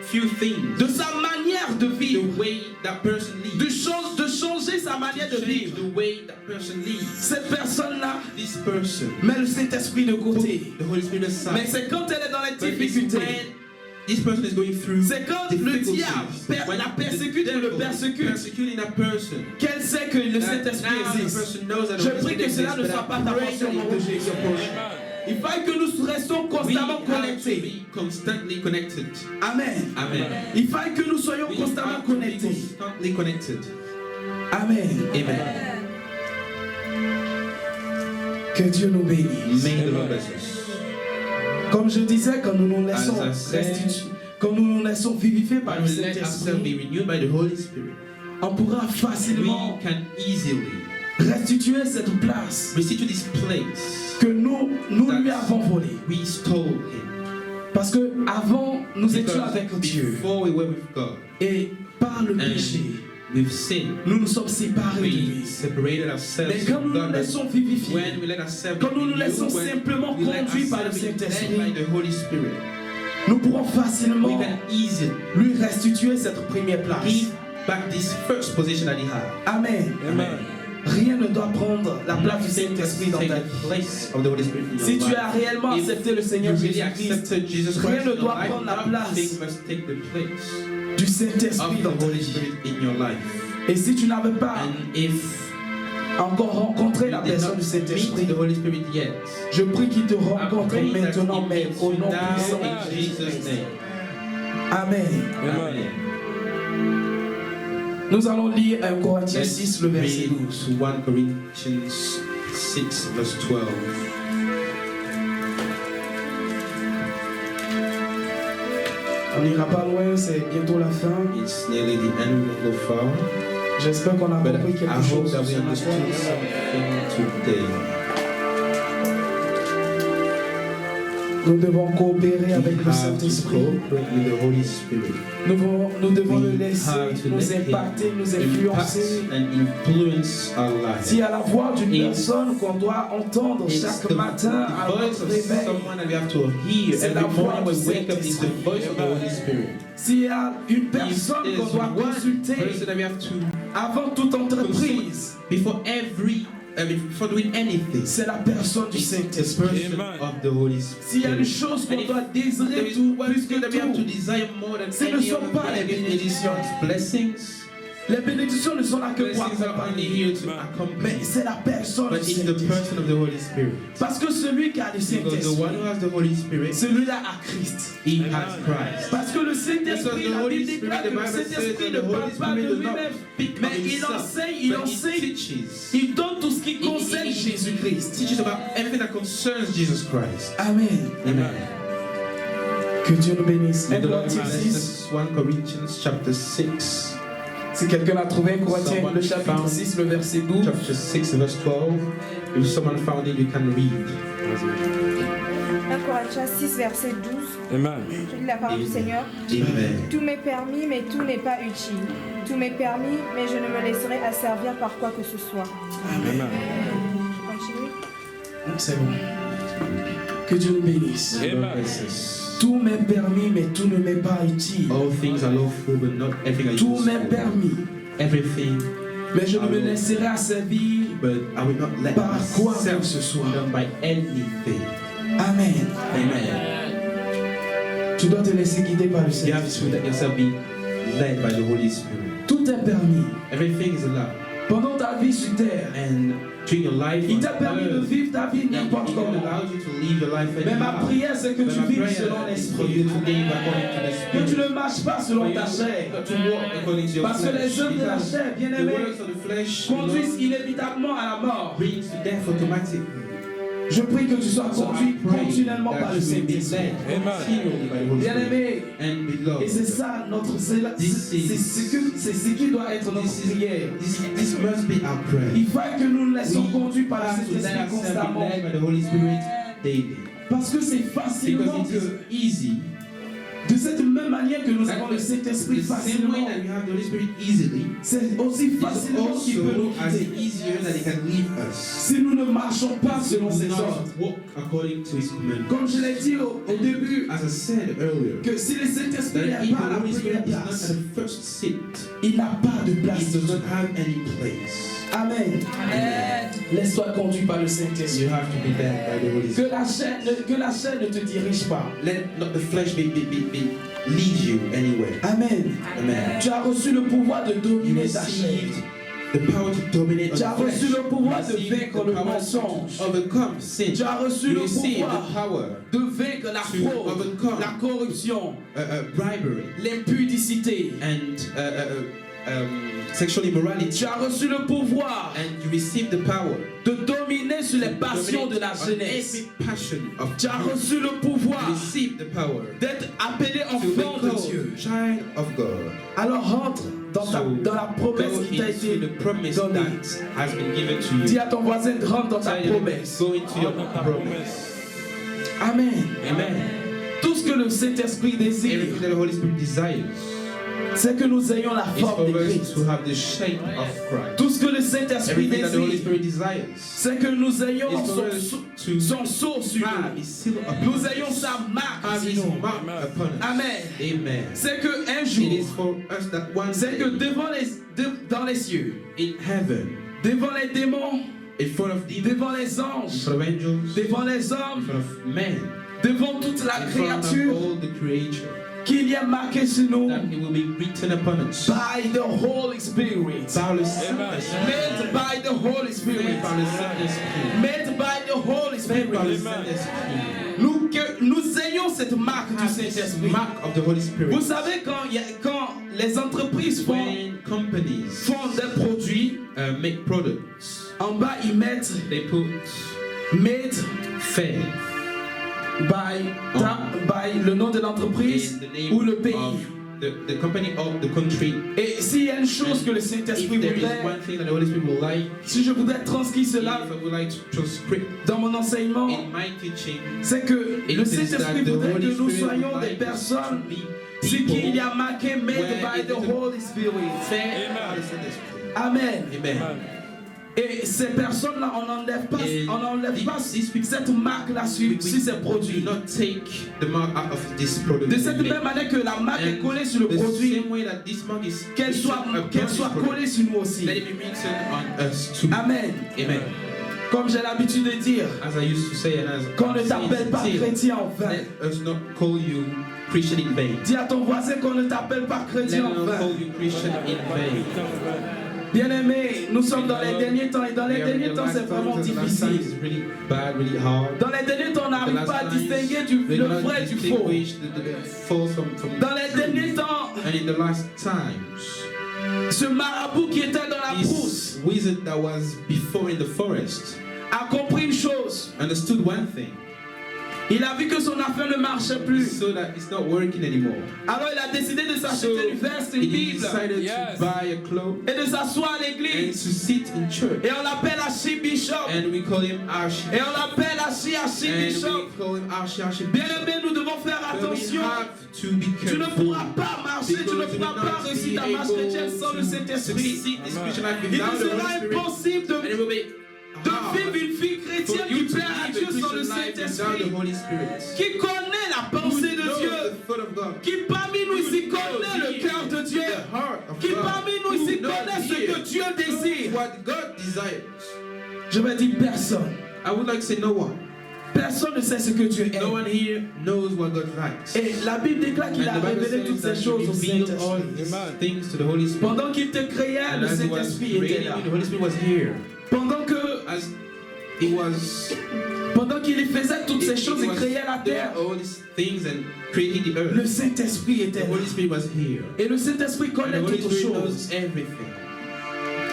few things, de sa manière de the vivre, way that person de lives, changer sa manière de change vivre, the way that person lives, cette personne-là this person, met le Saint-Esprit de côté. the Holy Spirit aside. Mais c'est quand elle est dans les But it's difficultés, when this person is going through c'est quand le difficulties, diable when la the persécute ou le devil is persecute, persecuting that person, qu'elle sait que le that Saint-Esprit now the existe. person knows that the Je Holy prie Spirit que cela exists, ne but soit I pas ta pray portion that au it nom de won't be Jésus. your portion. Il faut que nous restions We constamment have to connectés. be constantly connected. Amen. Amen. Il faut que nous soyons We constamment have to be connectés. constantly connected. Amen. Amen. Que Dieu nous bénisse. May the Lord bless us. Comme je disais, quand nous nous laissons As I said, quand nous nous laissons vivifier par When le we let ourselves be Saint-Esprit, renewed by the Holy Spirit, on pourra we facilement can easily restituer cette place receive to this place que nous lui avons volée. we stole him. Parce que avant nous étions Because avec Dieu before we were with God et par le and péché, we've sinned, nous nous sommes séparés de we lui. separated ourselves Mais quand from nous nous God. But laissons vivifier, when we let ourselves quand nous nous be renewed, laissons when simplement we let conduire par le ourselves be led Saint-Esprit, by the Holy Spirit, nous pourrons we facilement can easily lui restituer cette première place. give back this first position that he had. Amen. Amen. Rien ne doit prendre la place du Nothing Saint-Esprit dans take ta the vie. place of the Holy Spirit in your Si tu life. as réellement If accepté le Seigneur you really Jésus-Christ, accepted Jesus rien Christ ne in your doit life, prendre la nothing place must take the place du Saint-Esprit of dans the ta Holy vie. Spirit in your life. Et si tu n'avais pas And if encore rencontré la you did personne not du meet Saint-Esprit, the Holy Spirit yet, je prie qu'il te I rencontre pray that maintenant, He mais meets au you nom puissant now de in Jesus' name. Amen. Amen. Nous allons lire 1 Corinthiens Let's 6, le verset read 12. 1 Corinthians 6 verse 12. On n'ira pas loin, c'est bientôt la fin. It's nearly the end of the far. J'espère qu'on a But compris I quelque hope chose that we ce understood matin. something today. Nous devons coopérer avec We le have to Saint-Esprit. cooperate with the Holy Spirit. Nous devons We le laisser have to nous let Him impacter, nous impact influencer. and influence our lives. S'il y a la voix d'une It's- personne qu'on doit entendre It's chaque the matin à voice notre of réveil, someone that we have to hear C'est every la voix morning du we wake up is the Saint-Esprit. voice of the Holy Spirit. s'il y a une If personne qu'on there's doit one consulter person that we have to avant toute entreprise, before before doing anything, c'est la personne du it's the Saint-Esprit. person Amen. of the Holy S'il y a une Spirit. chose qu'on And if doit there désirer is tout, one plus thing que that we have to tout, desire more than Ce ne any sont other pas les thing, it is bénédictions. God's blessings. les bénédictions ne sont là que pour Blessings are only accompagner. here to Mais accompany, c'est la personne but du it's the Saint-Esprit. person of the Holy Spirit. Parce que celui qui a le Because the one who Saint-Esprit, has the Holy Spirit, celui-là a Christ. he has Christ. Parce que le Because Saint-Esprit, the la Holy Bible Spirit, déclare the que le Bible says Saint-Esprit that ne the parle Holy pas de Spirit does not lui-même, speak mais of il himself, enseigne, il but he enseigne, teaches. il donne tout ce qui concerne Jésus-Christ. Teaches about everything that concerns Jesus Christ. Amen. Amen. Que Dieu nous bénisse. May 1 the Lord Corinthiens bless 6. us. 1 Corinthians chapter 6. Si quelqu'un l'a trouvé, 1 Corinthiens, Someone le chapitre found 6, le verset 12. Chapter 6 verse 12. If someone found it, you can read. 1 Corinthiens 6, verset 12. Amen. Je lis la parole du Seigneur. Amen. Tout m'est permis, mais tout n'est pas utile. Tout m'est permis, mais je ne me laisserai asservir par quoi que ce soit. Amen. Je continue. C'est bon. Que Dieu nous bénisse. The Lord Amen. bless us. Tout m'est permis, mais tout ne m'est pas utile. All things are lawful, but not everything are Tout m'est useful. permis, Everything, mais je ne me laisserai asservir but I will not let par quoi que myself ce soit. be done by anything. Amen. Amen. Tu dois te laisser guider par le You have Seigneur. to let yourself be led by the Holy Spirit. Tout est permis. Everything is allowed. Pendant ta vie sur terre, And during your life, il on t'a permis de earth, vivre ta vie He n'importe comment. allows you to live your life Mais ma anyhow. prière, c'est que But tu my vives prayer selon is for you l'esprit. to live according to the Que tu Spirit. ne marches pas selon ta chair. To walk according to your Parce que flesh. les œuvres de la Because chair, bien the aimés, works of the flesh conduisent inévitablement à la mort. brings to death automatically. Je prie que tu sois So conduit I pray continuellement par that le you will be Saint-Esprit. led Amen. continually by the Holy Bien Spirit. aimé, And beloved. et c'est ça notre, c'est ce qui doit être notre prière. This must be our prayer. Il faut que nous nous laissions conduire par le have to let Saint-Esprit ourselves be constamment. led by the Holy Spirit daily. Parce que c'est facilement Because it que, is easy. de cette même manière que nous avons le Saint-Esprit The same way facilement, that we have the Holy Spirit easily, c'est aussi it's facilement qu'il peut nous also as quitter. easier that He can leave us. Si nous ne marchons pas selon We ses not ordres. walk according to His commandments. Comme je l'ai dit au début, As I said earlier, que si le Saint-Esprit that n'est if pas à the la Holy première Spirit is not place, at the first seat, il n'a pas de He place. does not have any place. Amen. Laisse-toi conduire par le You Saint-Esprit. have to be led by the Holy Que Spirit. la chair ne te dirige pas. Let not the flesh lead you anywhere. Amen. Amen. Tu as reçu le pouvoir de You dominer ta chair. received the power to dominate Tu as the flesh. reçu le pouvoir de You received vaincre the le power mensonge. to overcome sin. Tu as reçu You le received the pouvoir power de vaincre la to fraude, overcome la corruption, bribery l'impudicité. and sexual immorality. Tu as reçu le pouvoir And you received the power de dominer sur les to passions de la dominate on jeunesse. every passion of Tu as youth. reçu le You pouvoir received the power d'être appelé to enfant be de Dieu. called child of God. Alors rentre dans, So, dans la promesse go qui t'a into été the promise donnée. that has been given to you. Dis à ton voisin, rentre dans ta Tell your promesse. go into your promise. Amen. Amen. Tout ce que le Saint-Esprit désire, Everything that the Holy Spirit desires c'est que nous ayons la is forme de for us Christ. to have the shape of Christ. Tout ce que le Saint-Esprit Everything that the Holy désire, Spirit desires c'est que nous ayons is for us to son sceau sur have nous. His seal upon Nous us. ayons sa marque Have sur His nous. mark upon us. Amen. Amen. C'est que un It jour, is for us that one c'est que day dans les cieux, in heaven, devant les démons, in front of demons, devant les in anges, front of angels, devant les in hommes, front of men, devant toute la in front of créature, all the creature, qu'il y a marqué sur nous that it will be written upon us by the Holy Spirit. par le Saint-Esprit, Made by the Holy Spirit. par le Saint-Esprit, Made by the Holy par le Spirit. Saint-Esprit. Que nous ayons cette marque du Have this Saint-Esprit. mark of the Holy Spirit. Vous savez, quand les entreprises font When companies des produits, make products, en bas ils mettent they put made fair. by le nom de l'entreprise in the name ou le pays. of the company of the country. Et s'il y a une chose que le Saint-Esprit If there is voudrait, one thing that the Holy Spirit will like, si je voudrais transcrire cela if I would like to transcribe dans mon enseignement, in my teaching, c'est que it le is Saint-Esprit that the voudrait Holy que nous Spirit soyons would des like us personnes, to be ce people qu'il y a marqué made by the Holy Spirit. fed by the Spirit. Amen. Amen. Et ces personnes-là, on n'enlève pas, And on n'enlève pas these people- cette marque-là sur ces Do produits. not take the mark out of this product. De cette même manière que la marque est collée sur le the produit, same way that this mark is qu'elle soit upon this product, collée sur nous aussi. let it be written on us too. Amen. Amen. Comme j'ai l'habitude de dire, As I used to say, and as qu'on ne I'm saying t'appelle pas still, chrétien en vain. let us not call you Christian in vain. Dis à ton voisin qu'on ne t'appelle pas Let us chrétien en not vain. call you Christian in vain. Bien-aimés, nous sommes dans les derniers temps et dans les derniers temps c'est vraiment difficile. It's really bad, really hard. Dans les derniers temps, on The n'arrive last pas à times, distinguer we le cannot vrai du faux. distinguish the false from Dans les derniers temps, and in the last times, ce marabout qui était dans la brousse this wizard that was before in the forest a compris une chose. understood one thing. Il a vu que son affaire ne marchait He plus. saw that it's not working anymore. Alors il a décidé de So s'acheter une veste, une he Bible decided Yes. to buy a cloak et de s'asseoir à and l'église. to sit in church. Et on l'appelle Archibishop. And we call him Archie. Et on l'appelle And Archibishop. we call him Archie. Bien-aimés, nous devons faire But we attention. have to be Tu ne careful. pourras pas marcher, tu ne Because you pourras will pas not réussir be ta marche able chrétienne sans le to Saint-Esprit. succeed this Christian life Il te without the sera Holy Spirit. impossible And it will be de hard vivre une vie for chrétienne you qui to plaît à live Dieu a sans le Christian life without the Saint-Esprit, Holy Spirit. qui connaît la Who pensée de knows Dieu, the thought of God. qui parmi nous ici connaît le cœur de Dieu, The heart of qui God. parmi nous Who ici knows connaît ce here que Dieu désire. what God desires. Je vais dire personne. I would like to say no one. Personne ne sait ce que Dieu No one aime. here knows what God likes. Et la Bible déclare qu'il a And the Bible révélé says toutes that ces He choses au revealed all Saint-Esprit. these things to the Holy Spirit. Pendant qu'il te créait, And le as He was Saint-Esprit était creating là. you, the Holy Spirit was here. Pendant As He was qu'il faisait toutes ces choses et créait la doing terre, all these things and creating the le earth, Saint-Esprit était the là. Holy Spirit was here. Et le Saint-Esprit And connaît the Holy toutes Spirit knows choses. everything.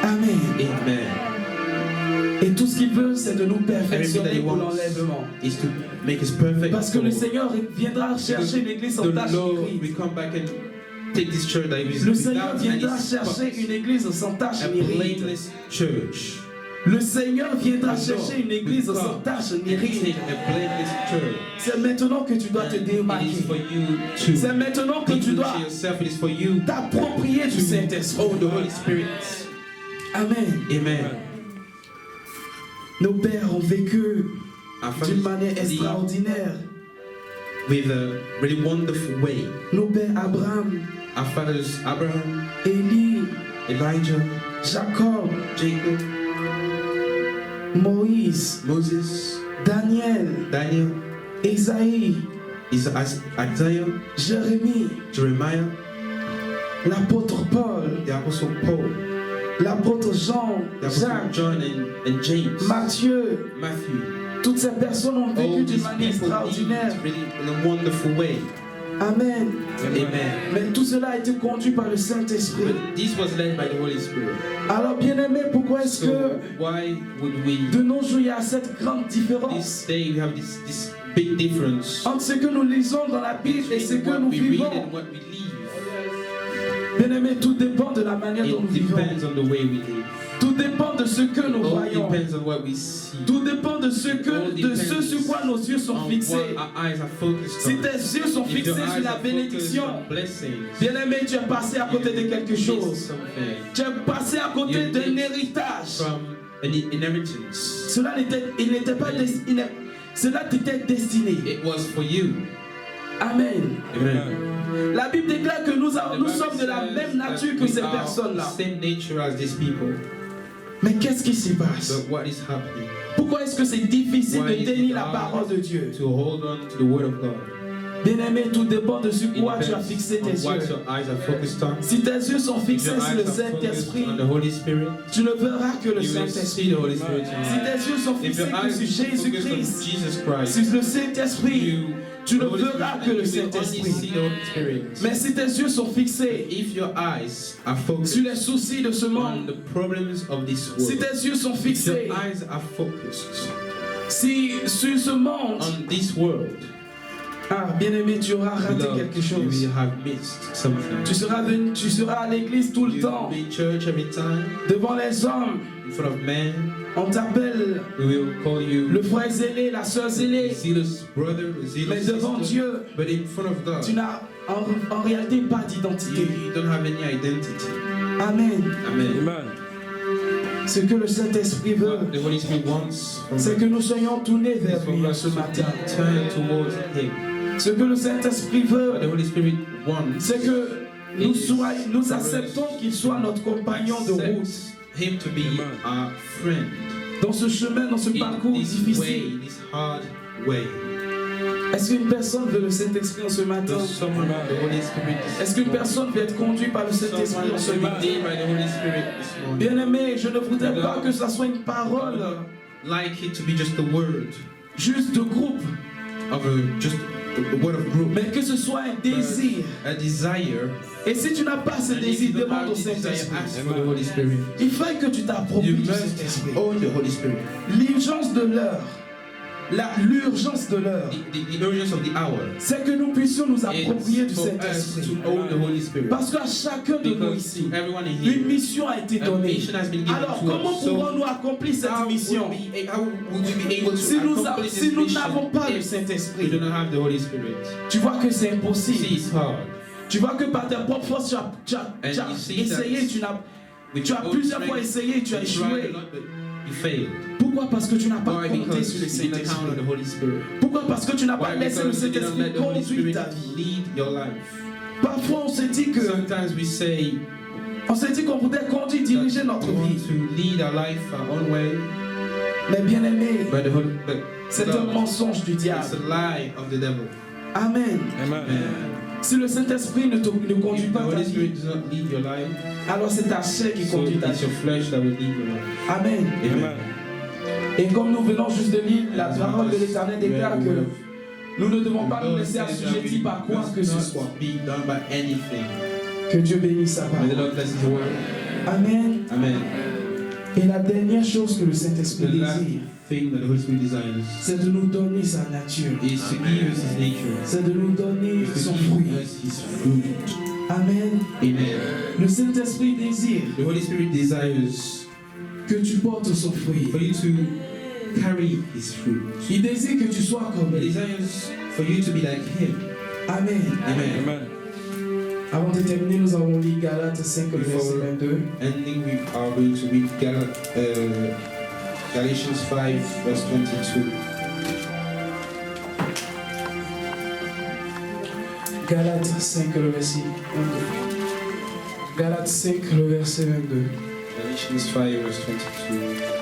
Amen. Amen. Et tout ce qu'il veut, c'est de nous Everything that perfectionner He pour wants l'enlèvement. is to make us perfect. Parce que le Seigneur viendra chercher une église sans The tache Lord ni will ride. come back and take this church that is Le Seigneur without any viendra spot, chercher une église sans tache a ni ride. blameless church. Le Seigneur viendra The Lord chercher une église will sans come tache ni and take ride. a blameless church. C'est maintenant que tu dois te And it démarquer. is for you to C'est maintenant que tu think dois to yourself. It is for you t'approprier du to Saint-Esprit. own the Holy Spirit. Amen. Amen. Nos pères ont vécu Our d'une fathers manière lived extraordinaire. with a really wonderful way. Nos pères Abraham, Our fathers Abraham, Élie, Elijah, Jacob, Jacob, Moïse, Moses, Daniel, Daniel, Isaïe, Isaiah, Jérémie, Jeremiah, l'apôtre Paul, the Apostle Paul, l'apôtre Jean, the Apostle Jacques, John and James, Matthieu. Matthew. Toutes ces personnes ont vécu All d'une these manière people extraordinaire. lived really in a wonderful way. Amen. Amen. Mais tout cela a été conduit par le Saint-Esprit. But this was led by the Holy Spirit. Alors, bien-aimés, pourquoi est-ce So que why would we de nos jours il y a cette grande différence this day we have this big difference entre ce que nous lisons dans la Bible et ce between que what nous we read vivons? and what we live? Bien-aimés, tout dépend de la manière dont nous It vivons. depends on the way we live. Tout dépend de ce que nous All voyons. depends on what we see. Tout dépend de ce sur quoi nos yeux sont On fixés. what our eyes are focused Si on. tes yeux sont If fixés your sur eyes la are focused bénédiction, on blessings, bien-aimé, tu es passé à côté de quelque you miss chose. something Tu es passé à côté You d'un miss héritage. from an inheritance. Cela n'était pas destiné. Cela t'était destiné. It was for you. Amen. Amen. La Bible déclare que nous sommes de la même nature que we ces are personnes-là. the same nature as these people. Mais qu'est-ce qui s'y passe? But what is happening? Pourquoi est-ce que c'est difficile Why de is tenir it la hard parole de Dieu? to hold on to the word of God? Bien-aimé, tout dépend de sur It quoi tu as depends fixé on tes what yeux. your eyes are focused on. Si tes yeux sont If fixés your sur le eyes are focused Saint-Esprit, on the Holy Spirit, tu ne verras que le you will see Saint-Esprit. the Holy Spirit. Si tes yeux sont If fixés your que eyes sur are focused on Jésus-Christ, Jesus Christ, sur le Saint-Esprit, tu ne the Holy verras Spirit, que le you will only Saint-Esprit. see the Holy Spirit. Mais si tes yeux sont fixés If your eyes are focused sur les soucis de ce on monde, the problems of this si world, tes yeux sont if fixés your eyes are focused Si sur ce monde, On this world, bien-aimé, tu auras raté beloved, quelque you chose. will have missed something. Tu seras à l'église tout le You temps. will be in church every time, Devant les hommes, in front of men. on t'appelle We will call you le frère zélé, la sœur zélée. zealous brother, zealous Mais devant sister. Dieu, But in front of God, tu n'as en réalité pas d'identité. you don't have any identity. Amen. Amen. Amen. Ce que le Saint-Esprit veut, What the Holy Spirit wants from c'est us que nous soyons tournés is vers for lui us ce to matin. turn towards Him. Ce que le Saint-Esprit veut, What the Holy Spirit wants c'est que nous acceptons qu'il soit notre compagnon de route accepts Him to be Amen. our friend dans ce chemin, dans ce in parcours this difficile. way, this hard way. Est-ce qu'une personne veut le Saint-Esprit en ce matin? Does someone have the Holy Spirit? Est-ce qu'une personne veut être conduite par le Saint-Esprit Someone en ce to be matin? led by the Holy Spirit this morning. Bien-aimé, je ne voudrais pas que ça soit une parole Like it to be just a word juste de groupe, of just a word of group, mais que ce soit un désir. a desire. Et si tu n'as pas ce And if désir, you don't demande have au this desire, Saint-Esprit. ask for the Holy Spirit. Il faut que tu t'appropries You du must Saint-Esprit. own the Holy Spirit. L'urgence de l'heure, l'urgence de l'heure, The urgence of the hour c'est que nous puissions nous approprier du is for us Saint-Esprit. to own the Holy Spirit. Parce qu'à chacun de nous Because ici, to everyone in une here, mission a été a donnée. mission has been given Alors to comment us. So pourrons-nous accomplir cette how mission would we be able to si nous accomplish si this nous mission n'avons pas le if we Saint-Esprit? do not have the Holy Spirit? Tu vois que c'est See, impossible. it's hard. Tu vois que par ta propre force, tu as And you see essayé, that with tu as your own plusieurs fois strength, essayé, tu as you tried a échoué. lot, but you failed. Pourquoi? Parce que tu n'as pas Why? compté Because sur le you didn't count on Saint-Esprit. the Holy Spirit. Pourquoi? Parce que tu n'as pas Why? laissé le Because you didn't Saint-Esprit let the Holy conduire Spirit ta vie. lead your life. Parfois, on se dit que Sometimes we say qu'on voudrait conduire, diriger that notre we want vie. to lead our life our own way, Mais bien aimé, but c'est un mensonge du it's diable. a lie of the devil. Amen. Amen. Si le Saint-Esprit ne conduit If the pas ta Holy vie, Spirit does not lead your life, alors c'est ta chair qui so conduit ta it's vie. your flesh that will lead your life. Amen. Amen. Et comme nous venons juste de lire, la parole de l'Éternel déclare que nous ne devons pas nous laisser assujettir par quoi que ce soit. Be done by anything. Que Dieu bénisse sa May the parole. Lord bless His word. Amen. Amen. Et la dernière chose que le Saint-Esprit The last désire, thing that the Holy Spirit desires c'est de nous donner sa nature. is to give us His nature. C'est de nous donner Is son to fruit. give us His fruit. Amen. Amen. Le Saint-Esprit désire The Holy Spirit desires que tu portes son fruit. for you to carry His fruit. Il désire que tu sois comme He lui. desires for you to be like Him. Amen. Amen. Amen. Avant de terminer, nous avons lu Galates 5, verset 22. Ending, we are going to read Galatians 5, verse 22. Galates 5, le verset 22. Galates 5, le verset 22. Galatians 5, verse 22.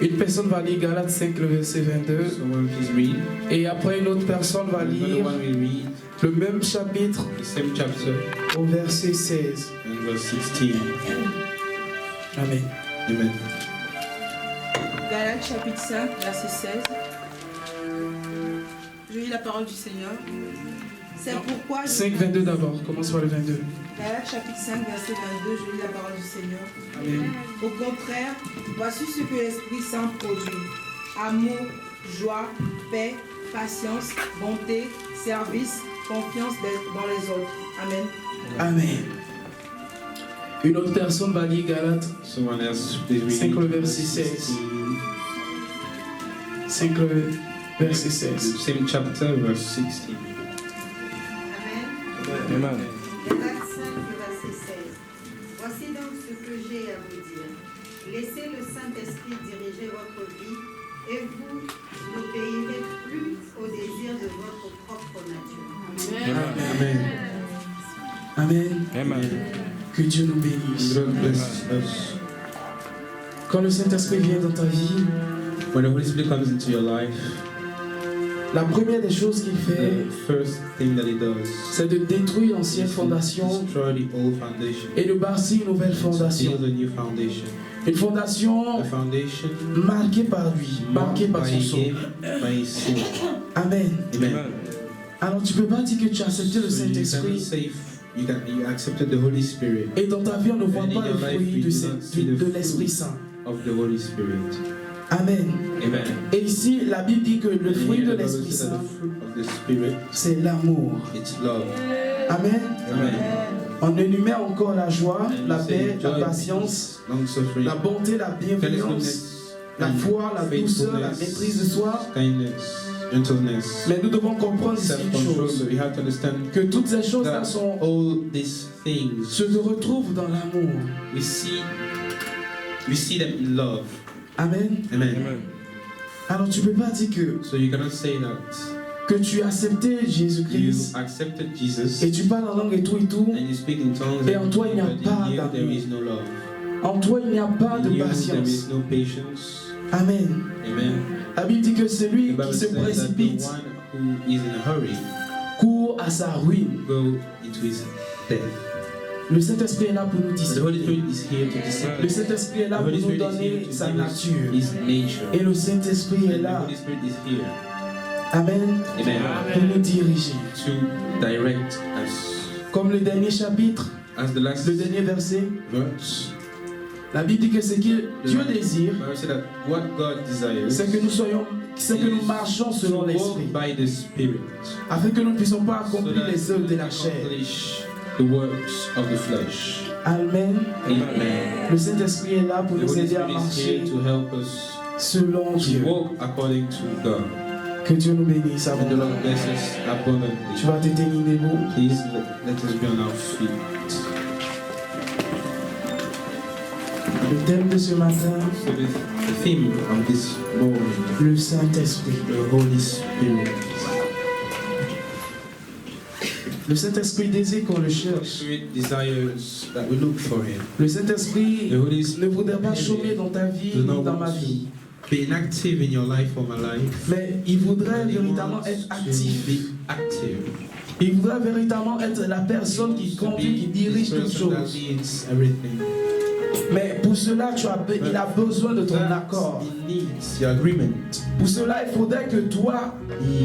Une personne va lire Galates 5, le verset 22. Someone please read. Et après, une autre personne va Another lire one will read le même chapitre the same chapter au verset 16. and verse 16. Amen. Amen. Galates chapitre 5, verset 16. Je lis la parole du Seigneur. C'est pourquoi... 5, 22 d'abord. Commence par le 22. Galates chapitre 5, verset 22, je lis la parole du Seigneur. Amen. Au contraire, voici ce que l'Esprit Saint produit. Amour, joie, paix, patience, bonté, service, confiance dans les autres. Amen. Amen. Une autre personne va lire Galates Someone else please read 5, le verset 16. 5, le verset The 16. same chapter, verse 16. Amen. Amen. Galates 5, verset 16. Voici donc ce que j'ai à vous dire. Laissez le Saint-Esprit diriger votre vie et vous n'obéirez plus aux désirs de votre propre nature. Amen. Amen. Amen. Que Dieu nous May bénisse. the Lord bless us. Quand le Saint-Esprit vient dans ta vie, When the Holy Spirit comes into your life, La première des choses qu'il fait, the first thing that he does c'est de détruire l'ancienne is to fondation destroy the old foundation et de bâtir une nouvelle and to fondation. build a new foundation. Une fondation A foundation marquée par lui, marquée marked par by son sang. him, by his soul. Amen. Amen. Alors tu peux pas dire que tu as accepté le So you cannot Saint-Esprit say you accepted the Holy Spirit et dans ta vie on ne voit And in pas your le life, fruit you de, do not see the de fruit. l'Esprit Saint. of the Holy Spirit. Amen. Amen. Et ici la Bible dit que le And fruit here de the Bible l'Esprit says that Saint, the fruit of the Spirit, c'est l'amour. it's love. Amen. Amen. On énumère encore la joie, And la you paix, say la joy, patience, long suffering, la bonté, la bienveillance, faithfulness, la foi, la douceur, la maîtrise de soi. kindness, gentleness, Mais nous devons comprendre ici une self-control. chose, But we have to understand que toutes ces choses-là that sont, all these things se retrouvent dans l'amour. we see them in love. Amen. Amen. Alors tu peux pas dire So you cannot say that que tu as accepté you Jésus-Christ accepted Jesus et tu parles en langue et tout, and you speak in tongues, Et en toi, il n'y a but pas in you there d'amour. is no love. En toi il n'y a pas In de you there patience. is no patience. Amen. Amen. La Bible dit que The celui Bible qui se says that the précipite one who is in a hurry court à sa ruine. go into his death. Le Saint-Esprit est là pour nous The discipliner. Holy Spirit is here to discipline. Le Saint-Esprit est là The pour Holy nous Spirit is here donner to sa give us nature. his nature. Et le Saint-Esprit est And the là, Holy Spirit is here, Amen, amen, pour nous diriger. to direct us. Comme le dernier chapitre, As the last le dernier verset, verse, la Bible dit que ce que Dieu désire, the Bible said that what God desires c'est que nous marchons selon to l'Esprit, walk by the Spirit, afin que nous ne puissions pas so accomplir that les œuvres de we la chair. accomplish the works of the flesh. Amen. Amen. Le Saint-Esprit est là pour The nous Holy aider à Spirit is marcher here to help us selon to Dieu. walk according to God. Que Dieu nous bénisse And the abondamment. Lord bless us Tu abundantly. vas te tenir debout. Please let us be on our feet. Le thème de ce matin, So the theme of this morning, le Saint-Esprit. the Holy Spirit. Le Saint-Esprit désire qu'on le The cherche. Spirit desires that we look for Him. Le Saint-Esprit The Holy ne Spirit voudrait pas chômer dans ta vie does ni not dans ma want vie. to be inactive in your life or my life. Mais il voudrait He véritablement wants être to actif. be active. Il voudrait véritablement être la personne qui To conduit, qui be dirige this toutes person that choses. leads everything. Mais pour cela, il a besoin de ton That accord. He needs your agreement. Pour cela, il faudrait que toi, He